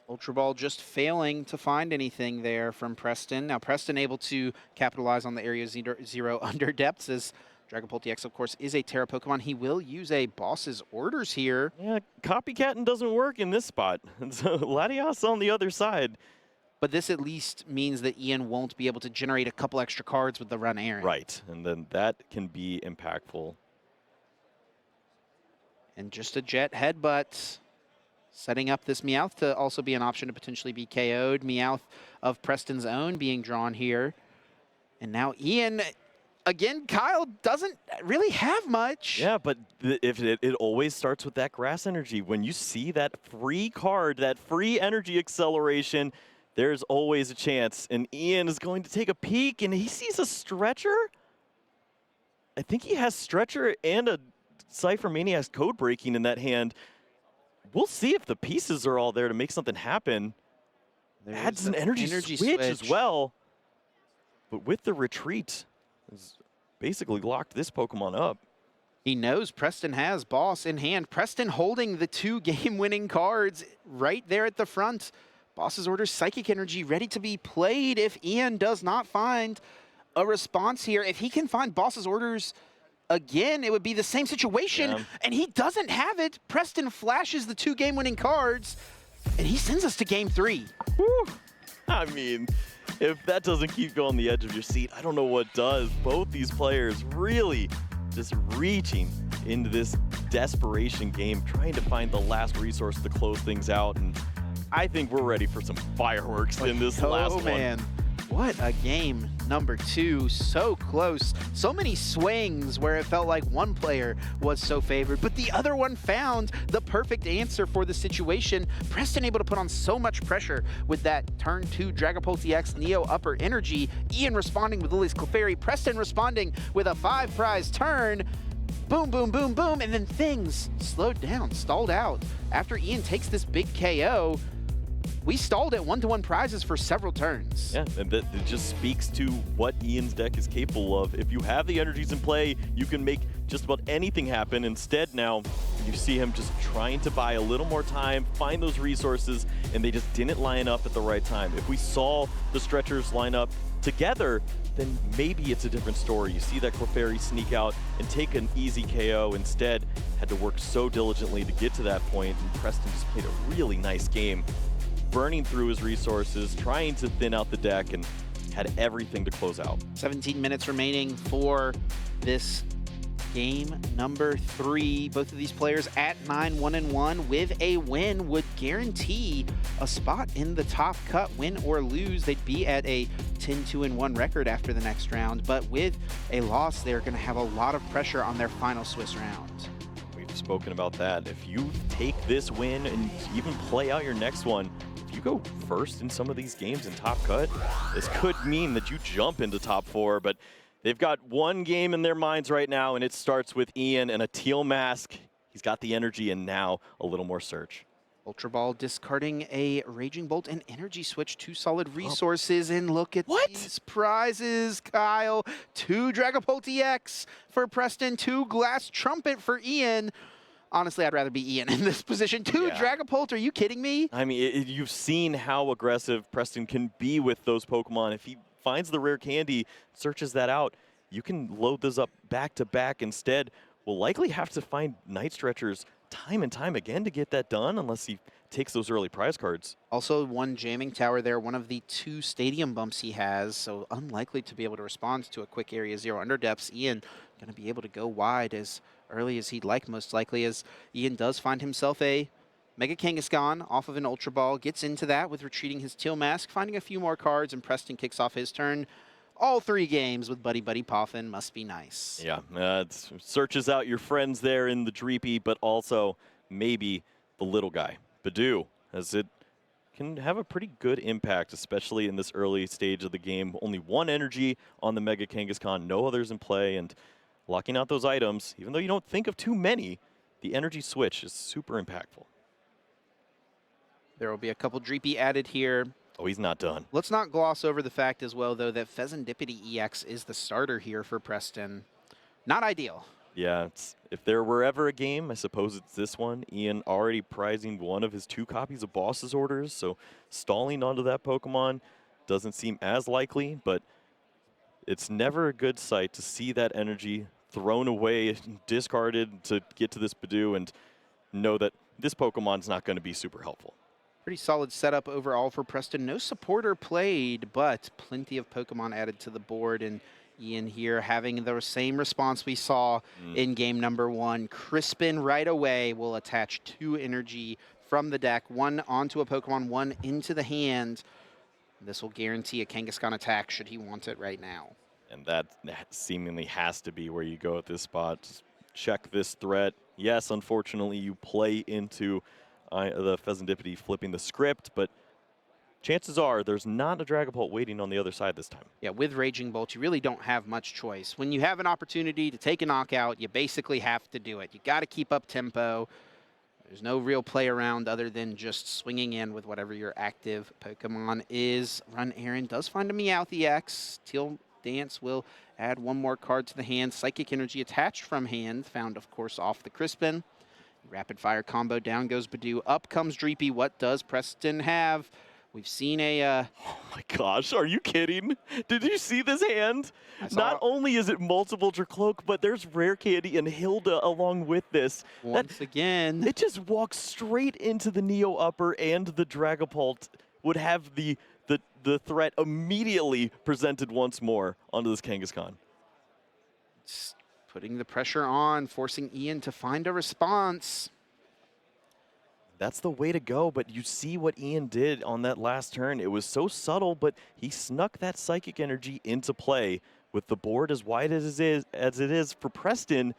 Ultra Ball just failing to find anything there from Preston. Now Preston able to capitalize on the Area 0 under depths as Dragapult DX, of course, is a Terra Pokemon. He will use a boss's orders here.
Yeah, copycatting doesn't work in this spot. So Latias on the other side.
But this at least means that Ian won't be able to generate a couple extra cards with the run Aaron.
Right, and then that can be impactful.
And just a Jet Headbutt. Setting up this Meowth to also be an option to potentially be KO'd. Meowth of Preston's own being drawn here. And now Ian, again, Kyle doesn't really have much.
Yeah, but it always starts with that grass energy. When you see that free card, that free energy acceleration, there's always a chance. And Ian is going to take a peek, and he sees a Stretcher. I think he has Stretcher and a Cypher Maniac's Code Breaking in that hand. We'll see if the pieces are all there to make something happen. Adds an energy switch as well. But with the retreat, has basically locked this Pokemon up.
He knows Preston has Boss in hand. Preston holding the 2 game-winning cards right there at the front. Boss's orders, Psychic Energy ready to be played if Ian does not find a response here. If he can find Boss's orders again, it would be the same situation, and he doesn't have it. Preston flashes the 2 game-winning cards, and he sends us to game 3.
Whew. I mean, if that doesn't keep you on the edge of your seat, I don't know what does. Both these players really just reaching into this desperation game, trying to find the last resource to close things out, and I think we're ready for some fireworks in this last one.
What a game, number 2, so close. So many swings where it felt like one player was so favored, but the other one found the perfect answer for the situation. Preston able to put on so much pressure with that turn 2 Dragapult EX Neo upper energy. Ian responding with Lily's Clefairy, Preston responding with a 5-prize turn. Boom, boom, boom, boom, and then things slowed down, stalled out. After Ian takes this big KO, we stalled at 1-to-1 prizes for several turns.
Yeah, and that it just speaks to what Ian's deck is capable of. If you have the energies in play, you can make just about anything happen. Instead now, you see him just trying to buy a little more time, find those resources, and they just didn't line up at the right time. If we saw the stretchers line up together, then maybe it's a different story. You see that Clefairy sneak out and take an easy KO. Instead, had to work so diligently to get to that point, and Preston just played a really nice game, burning through his resources, trying to thin out the deck, and had everything to close out.
17 minutes remaining for this game number 3. Both of these players at 9-1-1 with a win would guarantee a spot in the top cut. Win or lose, they'd be at a 10-2-1 record after the next round. But with a loss, they're going to have a lot of pressure on their final Swiss round.
We've spoken about that. If you take this win and even play out your next one, if you go first in some of these games in top cut, this could mean that you jump into top 4, but they've got one game in their minds right now, and it starts with Ian and a teal mask. He's got the energy, and now a little more search.
Ultra Ball discarding a Raging Bolt and Energy Switch, 2 solid resources, and look at these prizes, Kyle. 2 Dragapult EX for Preston, 2 Glass Trumpet for Ian. Honestly, I'd rather be Ian in this position. 2 Dragapult, are you kidding me?
I mean, you've seen how aggressive Preston can be with those Pokemon. If he finds the rare candy, searches that out, you can load those up back to back. Instead, we'll likely have to find Night Stretchers time and time again to get that done, unless he takes those early prize cards.
Also, 1 Jamming Tower there, one of the 2 stadium bumps he has, so unlikely to be able to respond to a quick Area 0 underdepths. Ian going to be able to go wide as early as he'd like, most likely, as Ian does find himself a Mega Kangaskhan off of an Ultra Ball, gets into that with retreating his Teal Mask, finding a few more cards, and Preston kicks off his turn. All 3 games with Buddy Buddy Poffin must be nice.
Yeah, it searches out your friends there in the Dreepy, but also maybe the little guy, Badoo, as it can have a pretty good impact, especially in this early stage of the game. Only 1 energy on the Mega Kangaskhan, no others in play, and locking out those items, even though you don't think of too many, the energy switch is super impactful.
There will be a couple Dreepy added here.
Oh, he's not done.
Let's not gloss over the fact as well, though, that Pheasantipity EX is the starter here for Preston. Not ideal.
Yeah, if there were ever a game, I suppose it's this one. Ian already prizing one of his 2 copies of Boss's Orders, so stalling onto that Pokemon doesn't seem as likely, but it's never a good sight to see that energy thrown away, discarded to get to this Badoo and know that this Pokemon's not going to be super helpful.
Pretty solid setup overall for Preston. No supporter played, but plenty of Pokemon added to the board. And Ian here having the same response we saw in game number 1. Crispin right away will attach 2 energy from the deck, 1 onto a Pokemon, 1 into the hand. This will guarantee a Kangaskhan attack should he want it right now.
And that seemingly has to be where you go at this spot. Just check this threat. Yes, unfortunately, you play into the Pheasantipity flipping the script, but chances are there's not a Dragapult waiting on the other side this time.
Yeah, with Raging Bolt, you really don't have much choice. When you have an opportunity to take a knockout, you basically have to do it. You got to keep up tempo. There's no real play around other than just swinging in with whatever your active Pokemon is. Run Aaron does find a Meowth EX. Teal Dance will add 1 more card to the hand. Psychic Energy attached from hand, found, of course, off the Crispin. Rapid fire combo, down goes Badoo, up comes Dreepy. What does Preston have? We've seen a...
Oh my gosh, are you kidding? Did you see this hand? Not only is it multiple Dracloak, but there's Rare Candy and Hilda along with this.
Once again.
It just walks straight into the Neo Upper, and the Dragapult would have the threat immediately presented once more onto this Kangaskhan.
Putting the pressure on, forcing Ian to find a response.
That's the way to go, but you see what Ian did on that last turn. It was so subtle, but he snuck that Psychic Energy into play. With the board as wide as it is for Preston,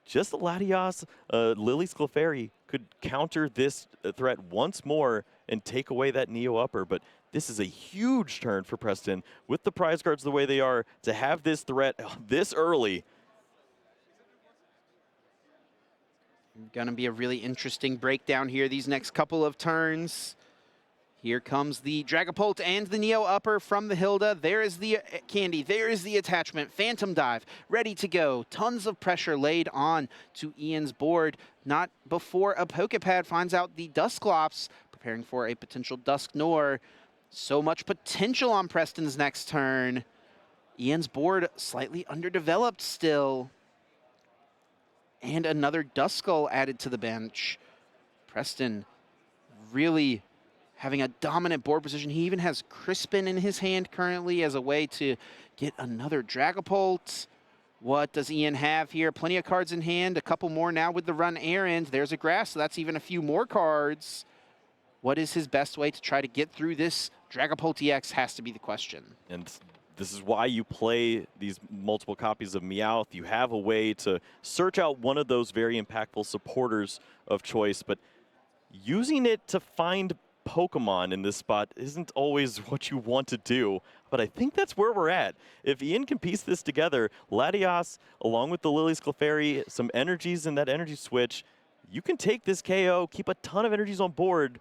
just Latias, Lily's Clefairy could counter this threat once more and take away that Neo upper, but this is a huge turn for Preston with the prize cards the way they are to have this threat this early.
Gonna be a really interesting breakdown here these next couple of turns. Here comes the Dragapult and the Neo Upper from the Hilda. There is the Candy. There is the attachment. Phantom Dive, ready to go. Tons of pressure laid on to Ian's board. Not before a Pokepad finds out the Dusclops, preparing for a potential Dusknoir. So much potential on Preston's next turn. Ian's board slightly underdeveloped still. And another Duskull added to the bench. Preston really having a dominant board position. He even has Crispin in his hand currently as a way to get another Dragapult. What does Ian have here? Plenty of cards in hand. A couple more now with the run errand. There's a Grass, so that's even a few more cards. What is his best way to try to get through this Dragapult EX has to be the question.
And this is why you play these multiple copies of Meowth. You have a way to search out one of those very impactful supporters of choice, but using it to find Pokemon in this spot isn't always what you want to do, but I think that's where we're at. If Ian can piece this together, Latias, along with the Lily's Clefairy, some energies in that energy switch, you can take this KO, keep a ton of energies on board,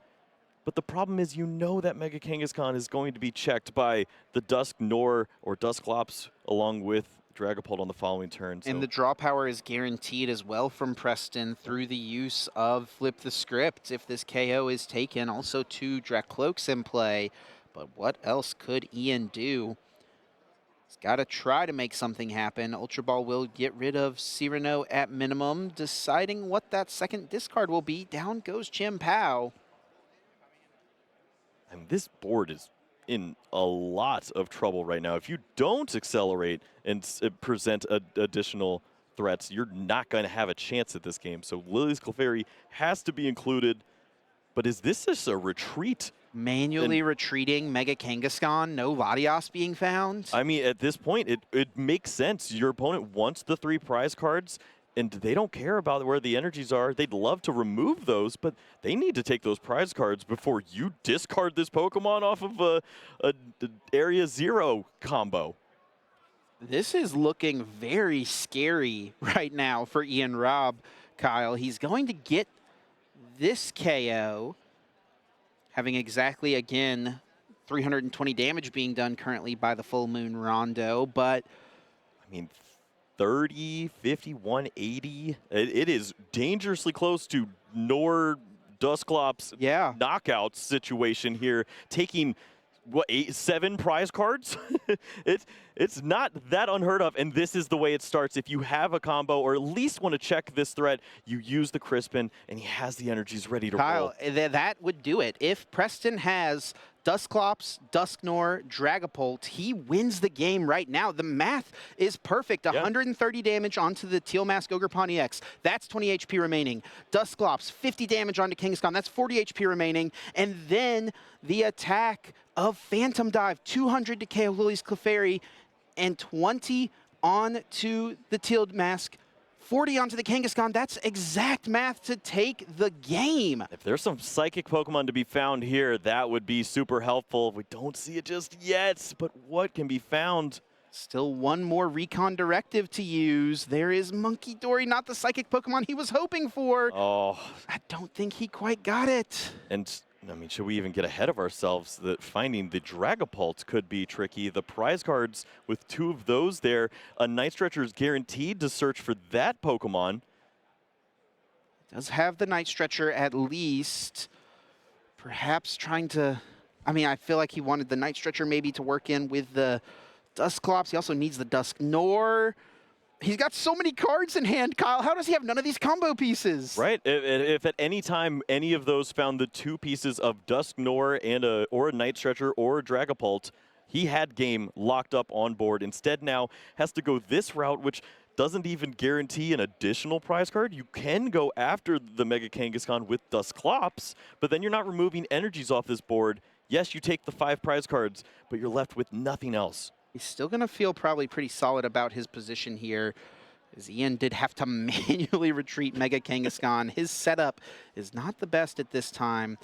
but the problem is you know that Mega Kangaskhan is going to be checked by the Dusknoir or Dusclops along with Dragapult on the following turn.
And the draw power is guaranteed as well from Preston through the use of Flip the Script. If this KO is taken, also 2 Dracloaks in play. But what else could Ian do? He's got to try to make something happen. Ultra Ball will get rid of Cyrano at minimum, deciding what that second discard will be. Down goes Chim Pao.
And this board is in a lot of trouble right now. If you don't accelerate and present additional threats, you're not going to have a chance at this game. So Lily's Clefairy has to be included. But is this just a retreat?
Manually retreating Mega Kangaskhan, no Latias being found?
I mean, at this point, it makes sense. Your opponent wants the 3 prize cards, and they don't care about where the energies are. They'd love to remove those, but they need to take those prize cards before you discard this Pokemon off of a Area 0 combo.
This is looking very scary right now for Ian Robb, Kyle. He's going to get this KO, having exactly, again, 320 damage being done currently by the Full Moon Rondo, but
I mean, 30, 50, 180. It is dangerously close to Nor Dusclops knockout situation here, taking what, 7 prize cards? it's not that unheard of, and this is the way it starts. If you have a combo or at least want to check this threat, you use the Crispin, and he has the energies ready to roll.
Kyle, that would do it. If Preston has Dusclops, Dusknoir, Dragapult, he wins the game right now. The math is perfect. 130 damage onto the Teal Mask Ogerpon EX. That's 20 HP remaining. Dusclops, 50 damage onto Kangaskhan. That's 40 HP remaining. And then the attack of Phantom Dive, 200 to KO Lily's Clefairy, and 20 on to the Teal Mask. 40 onto the Kangaskhan. That's exact math to take the game.
If there's some psychic Pokemon to be found here, that would be super helpful. We don't see it just yet, but what can be found?
Still one more recon directive to use. There is Monkey Dory, not the psychic Pokemon he was hoping for.
Oh.
I don't think he quite got it.
And I mean, should we even get ahead of ourselves? That finding the Dragapult could be tricky. The prize cards with 2 of those there, a Night Stretcher is guaranteed to search for that Pokemon.
Does have the Night Stretcher at least. Perhaps trying to, I mean, I feel like he wanted the Night Stretcher maybe to work in with the Dusclops. He also needs the Dusknoir. He's got so many cards in hand, Kyle. How does he have none of these combo pieces?
Right. If at any time any of those found the 2 pieces of Dusknoir and or a Night Stretcher or a Dragapult, he had game locked up on board. Instead now has to go this route, which doesn't even guarantee an additional prize card. You can go after the Mega Kangaskhan with Dusclops, but then you're not removing energies off this board. Yes, you take the 5 prize cards, but you're left with nothing else.
He's still going to feel probably pretty solid about his position here, as Ian did have to manually retreat Mega Kangaskhan. His setup is not the best at this time.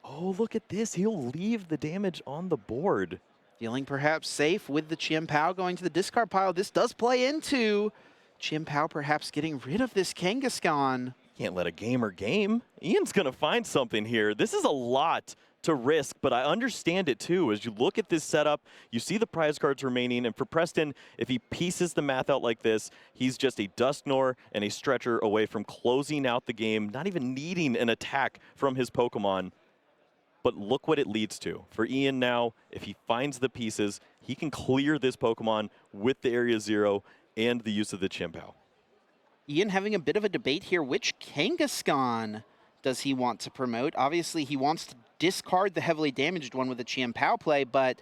Oh, look at this. He'll leave the damage on the board.
Feeling perhaps safe with the Chien Pao going to the discard pile. This does play into Chien Pao perhaps getting rid of this Kangaskhan.
Can't let a gamer game. Ian's going to find something here. This is a lot to risk, but I understand it too. As you look at this setup, you see the prize cards remaining, and for Preston, if he pieces the math out like this, he's just a Dusknoir and a Stretcher away from closing out the game, not even needing an attack from his Pokemon. But look what it leads to. For Ian now, if he finds the pieces, he can clear this Pokemon with the Area 0 and the use of the Chien Pao.
Ian having a bit of a debate here. Which Kangaskhan does he want to promote? Obviously, he wants to discard the heavily damaged one with the Chien Pao play, but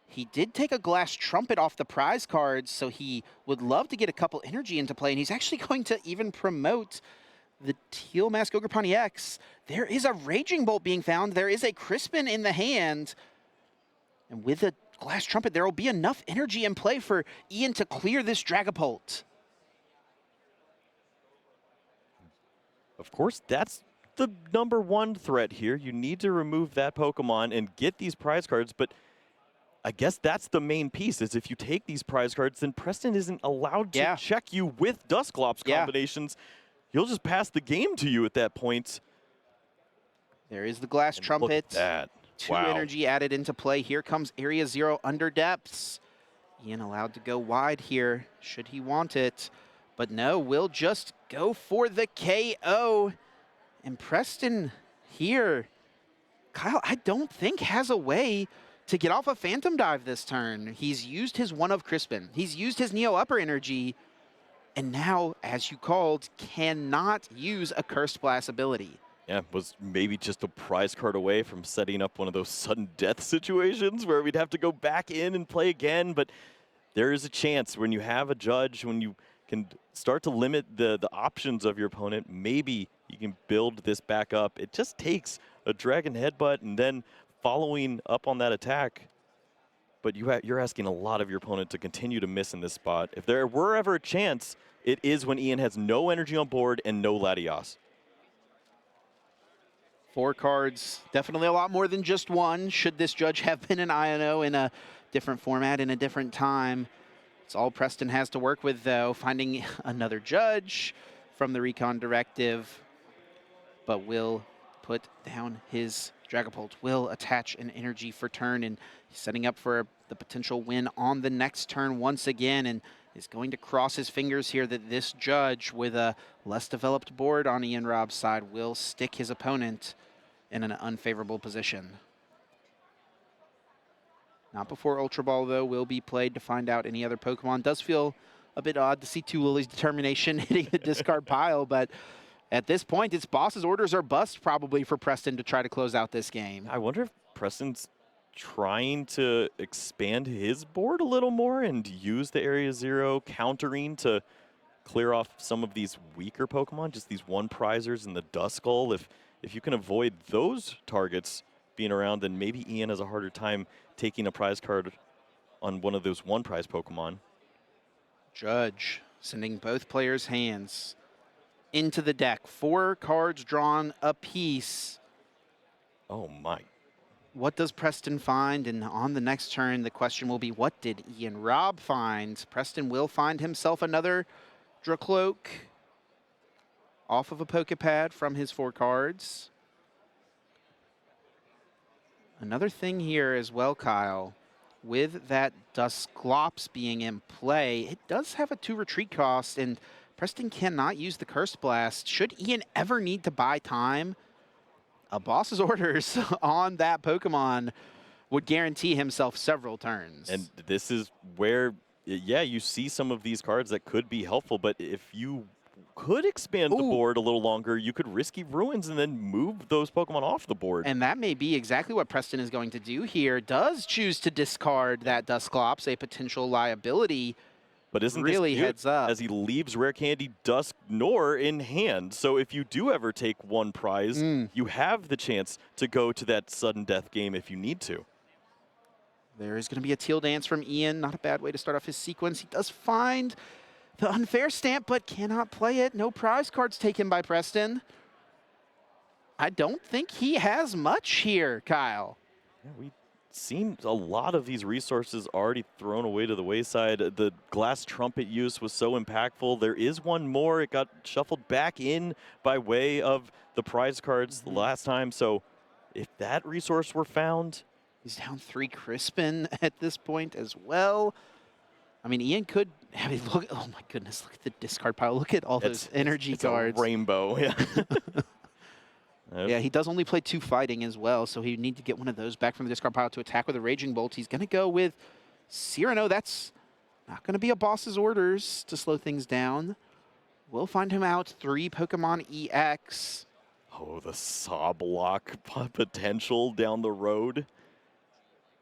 he did take a Glass Trumpet off the prize cards, so he would love to get a couple energy into play, and he's actually going to even promote the Teal Mask Ogerponi X. There is a Raging Bolt being found. There is a Crispin in the hand. And with a Glass Trumpet, there will be enough energy in play for Ian to clear this Dragapult.
Of course, that's the #1 threat here. You need to remove that Pokemon and get these prize cards, but I guess that's the main piece, is if you take these prize cards, then Preston isn't allowed to check you with Dusclops combinations. He'll just pass the game to you at that point.
There is the Glass Trumpet.
Look at that.
2 energy added into play. Here comes Area 0 under depths. Ian allowed to go wide here, should he want it. But no, we'll just go for the KO. And Preston here, Kyle, I don't think has a way to get off a Phantom Dive this turn. He's used his one of Crispin. He's used his Neo Upper energy. And now, as you called, cannot use a Cursed Blast ability.
Yeah, was maybe just a prize card away from setting up one of those sudden death situations where we'd have to go back in and play again. But there is a chance when you have a judge, when you can start to limit the options of your opponent, maybe you can build this back up. It just takes a Dragon Headbutt and then following up on that attack. But you're asking a lot of your opponent to continue to miss in this spot. If there were ever a chance, it is when Ian has no energy on board and no Latios.
4 cards, definitely a lot more than just one. Should this judge have been an INO in a different format, in a different time. It's all Preston has to work with, though. Finding another judge from the Recon Directive, but will put down his Dragapult, will attach an energy for turn, and he's setting up for the potential win on the next turn once again, and is going to cross his fingers here that this judge with a less developed board on Ian Robb's side will stick his opponent in an unfavorable position. Not before Ultra Ball, though, will be played to find out any other Pokemon. Does feel a bit odd to see Lily's Determination hitting the discard pile, but at this point, it's boss's orders or bust probably for Preston to try to close out this game.
I wonder if Preston's trying to expand his board a little more and use the Area 0 countering to clear off some of these weaker Pokemon, just these one prizers and the Duskull. If you can avoid those targets being around, then maybe Ian has a harder time taking a prize card on one of those one prize Pokemon.
Judge sending both players' hands into the deck. 4 cards drawn apiece.
Oh my.
What does Preston find? And on the next turn, the question will be, what did Ian Robb find? Preston will find himself another Dracloak off of a Pokepad from his 4 cards. Another thing here as well, Kyle, with that Dusclops being in play, it does have a 2 retreat cost, and Preston cannot use the Cursed Blast. Should Ian ever need to buy time, a boss's orders on that Pokemon would guarantee himself several turns.
And this is where, yeah, you see some of these cards that could be helpful, but if you could expand the board a little longer, you could Risky Ruins and then move those Pokemon off the board.
And that may be exactly what Preston is going to do here. Does choose to discard that Dusclops, a potential liability.
But isn't this
Really
cute
heads up.
as he leaves Rare Candy Dusk Nor in hand? So if you do ever take one prize, you have the chance to go to that sudden death game if you need to.
There is going to be a teal dance from Ian. Not a bad way to start off his sequence. He does find the unfair stamp, but cannot play it. No prize cards taken by Preston. I don't think he has much here, Kyle.
Yeah, we've seen a lot of these resources already thrown away to the wayside. The glass trumpet use was so impactful. There is one more. It got shuffled back in by way of the prize cards the last time. So if that resource were found,
he's down 3 Crispin at this point as well. I mean, Ian could have a look. Oh my goodness, look at the discard pile. Look at all those energy cards.
A rainbow, yeah.
Yeah, he does only play 2 fighting as well, so he would need to get one of those back from the discard pile to attack with a Raging Bolt. He's going to go with Cyrano. That's not going to be a boss's orders to slow things down. We'll find him out 3 Pokemon EX.
Oh, the saw block potential down the road.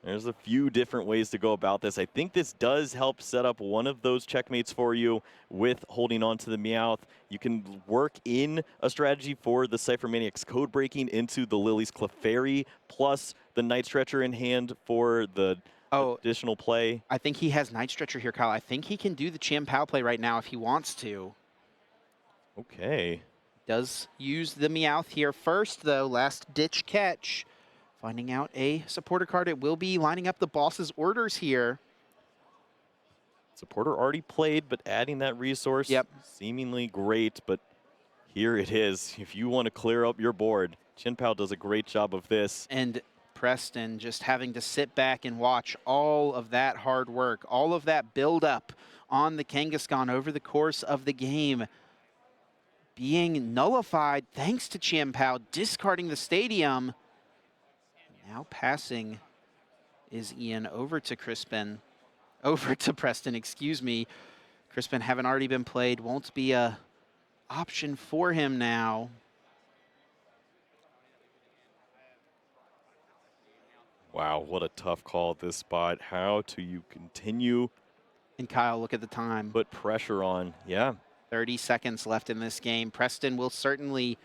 There's a few different ways to go about this. I think this does help set up one of those checkmates for you with holding on to the Meowth. You can work in a strategy for the Cypher Maniac's code breaking into the Lily's Clefairy, plus the Night Stretcher in hand for the additional play.
I think he has Night Stretcher here, Kyle. I think he can do the Chien-Pao play right now if he wants to.
Okay.
Does use the Meowth here first, though. Last ditch catch. Finding out a supporter card. It will be lining up the boss's orders here.
Supporter already played, but adding that resource, seemingly great, but here it is. If you want to clear up your board, Chien-Pao does a great job of this.
And Preston just having to sit back and watch all of that hard work, all of that build up on the Kangaskhan over the course of the game being nullified thanks to Chien-Pao discarding the stadium. Now passing is Ian over to Crispin. Over to Preston, excuse me. Crispin having already been played. Won't be a option for him now.
Wow, what a tough call at this spot. How do you continue?
And Kyle, look at the time.
Put pressure on, yeah.
30 seconds left in this game. Preston will certainly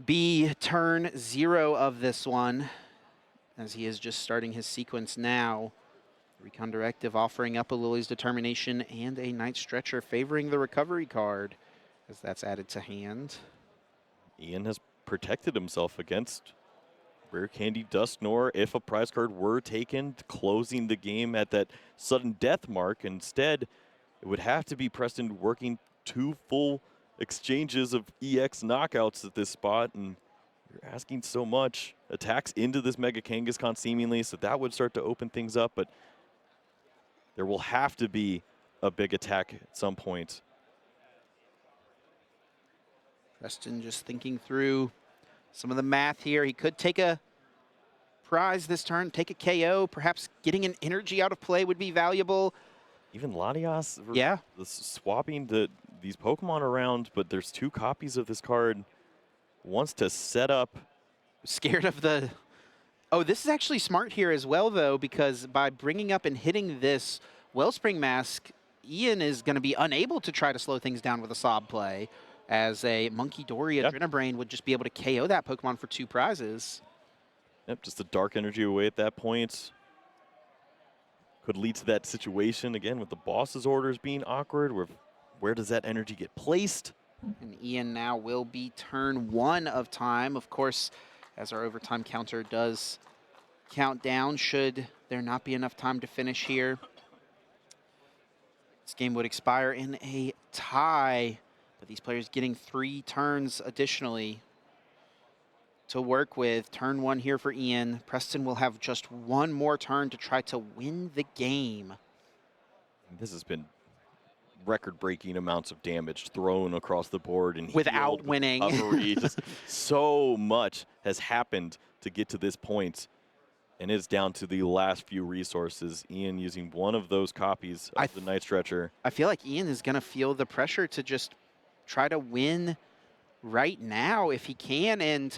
be turn 0 of this one, as he is just starting his sequence now. Recon Directive offering up a Lily's Determination and a Night Stretcher, favoring the recovery card, as that's added to hand.
Ian has protected himself against Rare Candy Dusknoir if a prize card were taken, closing the game at that sudden death mark. Instead, it would have to be Preston working 2 full exchanges of EX knockouts at this spot, and you're asking so much. Attacks into this Mega Kangaskhan seemingly, so that would start to open things up, but there will have to be a big attack at some point.
Preston just thinking through some of the math here. He could take a prize this turn, take a KO. Perhaps getting an energy out of play would be valuable.
Even Latias,
yeah,
swapping these Pokemon around, but there's 2 copies of this card. Wants to set up.
Scared of the... Oh, this is actually smart here as well, though, because by bringing up and hitting this Wellspring Mask, Ian is going to be unable to try to slow things down with a Sob play, as a Monkey Dory Adrenabrain would just be able to KO that Pokemon for 2 prizes.
Yep, just a Dark Energy away at that point. Could lead to that situation, again, with the boss's orders being awkward. Where does that energy get placed?
And Ian now will be turn 1 of time. Of course, as our overtime counter does count down, should there not be enough time to finish here. This game would expire in a tie, but these players getting 3 turns additionally to work with. Turn 1 here for Ian. Preston will have just 1 more turn to try to win the game.
This has been record-breaking amounts of damage thrown across the board and
without winning.
Just so much has happened to get to this point, and it's down to the last few resources. Ian using one of those copies of the Night Stretcher.
I feel like Ian is going to feel the pressure to just try to win right now if he can, and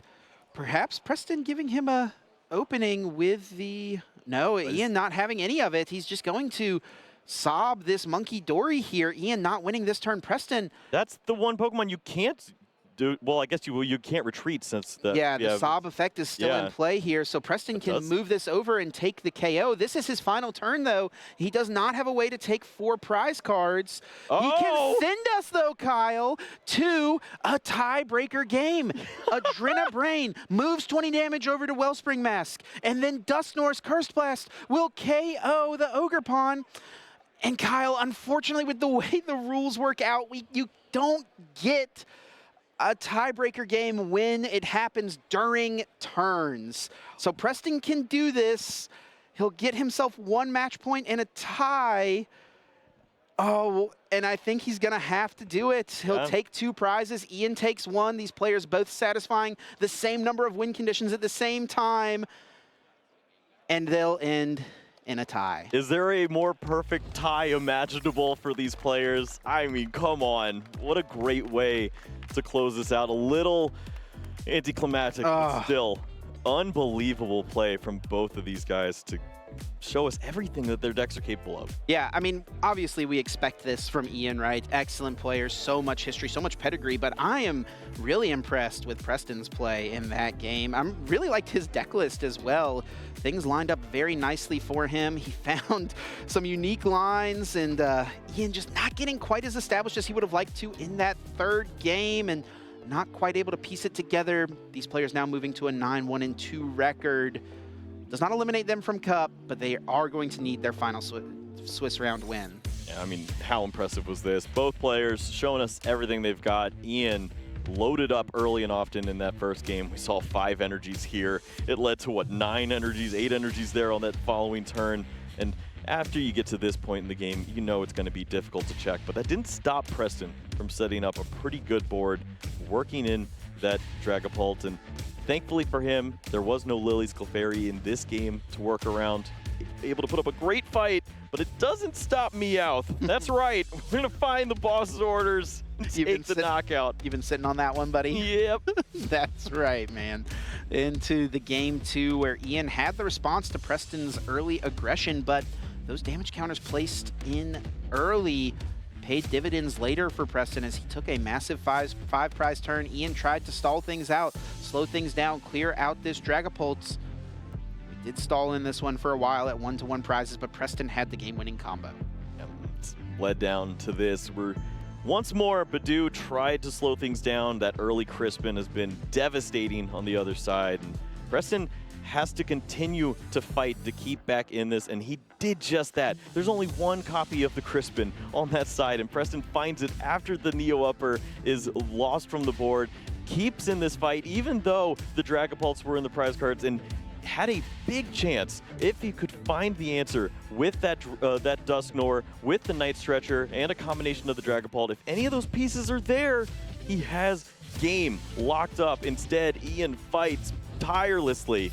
perhaps Preston giving him a opening with the... No, Ian not having any of it. He's just going to sob this Monkey Dory here. Ian not winning this turn. Preston.
That's the one Pokemon you can't do. Well, I guess you can't retreat since the
The sob effect is still in play here, so Preston can move this over and take the KO. This is his final turn, though. He does not have a way to take 4 prize cards. He can send us, though, Kyle, to a tiebreaker game. Adrena Brain moves 20 damage over to Wellspring Mask, and then Dusknoir's Cursed Blast will KO the Ogerpon. And Kyle, unfortunately, with the way the rules work out, you don't get a tiebreaker game when it happens during turns. So Preston can do this. He'll get himself 1 match point and a tie. Oh, and I think he's gonna have to do it. He'll take 2 prizes. Ian takes 1. These players both satisfying the same number of win conditions at the same time. And they'll end in a tie.
Is there a more perfect tie imaginable for these players? I mean, come on. What a great way to close this out. A little anticlimactic, but still unbelievable play from both of these guys to show us everything that their decks are capable of.
Yeah, I mean, obviously we expect this from Ian, right? Excellent players, so much history, so much pedigree, but I am really impressed with Preston's play in that game. I really liked his deck list as well. Things lined up very nicely for him. He found some unique lines, and Ian just not getting quite as established as he would have liked to in that 3rd game, and not quite able to piece it together. These players now moving to a 9-1-2 record. Does not eliminate them from Cup, but they are going to need their final Swiss round win.
Yeah, I mean, how impressive was this? Both players showing us everything they've got. Ian loaded up early and often in that first game. We saw 5 energies here. It led to, what, 9 energies, 8 energies there on that following turn. And after you get to this point in the game, you know it's going to be difficult to check. But that didn't stop Preston from setting up a pretty good board, working in that Dragapult. And thankfully for him, there was no Lily's Clefairy in this game to work around. Able to put up a great fight, but it doesn't stop Meowth. That's right. We're going to find the boss's orders and take the knockout.
You've been sitting on that one, buddy?
Yep.
That's right, man. Into the game 2, where Ian had the response to Preston's early aggression, but those damage counters placed in early paid dividends later for Preston as he took a massive 5 prize turn. Ian tried to stall things out, slow things down, clear out this Dragapult. We did stall in this one for a while at 1-1 prizes, but Preston had the game-winning combo.
Yep. It's led down to this. Once more, Badoo tried to slow things down. That early Crispin has been devastating on the other side. And Preston has to continue to fight to keep back in this, and he did just that. There's only 1 copy of the Crispin on that side, and Preston finds it after the Neo Upper is lost from the board, keeps in this fight, even though the Dragapults were in the prize cards, and had a big chance if he could find the answer with that Dusknoir, with the Night Stretcher, and a combination of the Dragapult. If any of those pieces are there, he has game locked up. Instead, Ian fights tirelessly